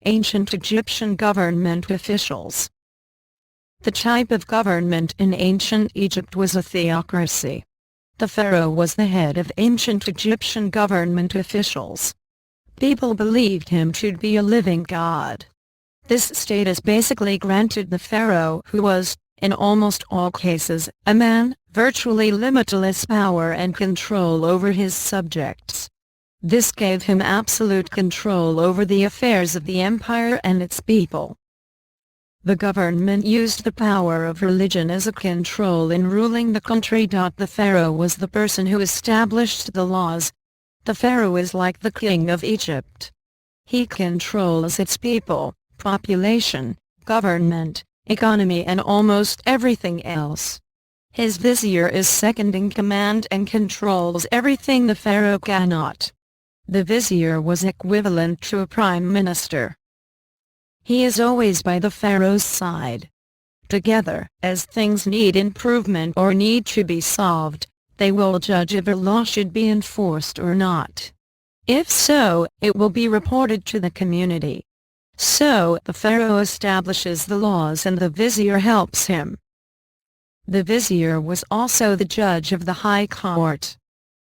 Ancient Egyptian government officials. The type of government in ancient Egypt was a theocracy. The pharaoh was the head of ancient Egyptian government officials. People believed him to be a living god. This status basically granted the pharaoh, who was, in almost all cases, a man, virtually limitless power and control over his subjects. This gave him absolute control over the affairs of the empire and its people. The government used the power of religion as a control in ruling the country. The pharaoh was the person who established the laws. The pharaoh is like the king of Egypt. He controls its people, population, government, economy and almost everything else. His vizier is second in command and controls everything the pharaoh cannot. The vizier was equivalent to a prime minister. He is always by the pharaoh's side. Together, as things need improvement or need to be solved, they will judge if a law should be enforced or not. If so, it will be reported to the community. So, the pharaoh establishes the laws and the vizier helps him. The vizier was also the judge of the high court.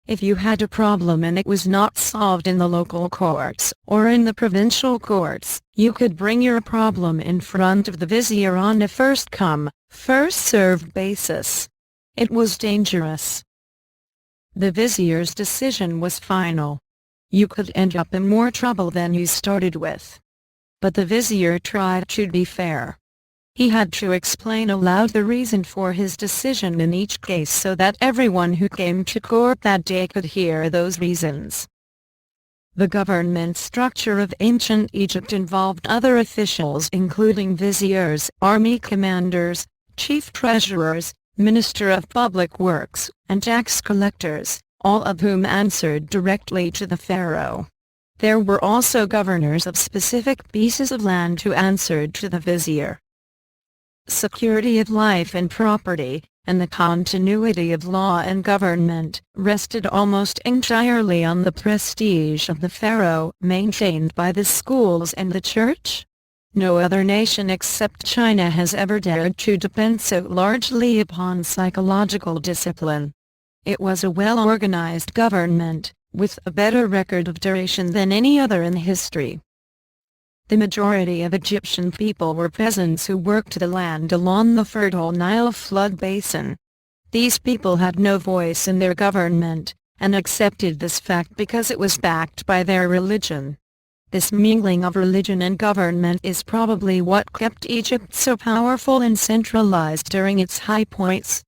If you had a problem and it was not solved in the local courts or in the provincial courts, you could bring your problem in front of the vizier on a first-come, first-served basis. It was dangerous. The vizier's decision was final. You could end up in more trouble than you started with. But the vizier tried to be fair. He had to explain aloud the reason for his decision in each case so that everyone who came to court that day could hear those reasons. The government structure of ancient Egypt involved other officials including viziers, army commanders, chief treasurers, minister of public works, and tax collectors, all of whom answered directly to the pharaoh. There were also governors of specific pieces of land who answered to the vizier. Security of life and property, and the continuity of law and government, rested almost entirely on the prestige of the pharaoh maintained by the schools and the church. No other nation except China has ever dared to depend so largely upon psychological discipline. It was a well-organized government, with a better record of duration than any other in history. The majority of Egyptian people were peasants who worked the land along the fertile Nile flood basin. These people had no voice in their government, and accepted this fact because it was backed by their religion. This mingling of religion and government is probably what kept Egypt so powerful and centralized during its high points.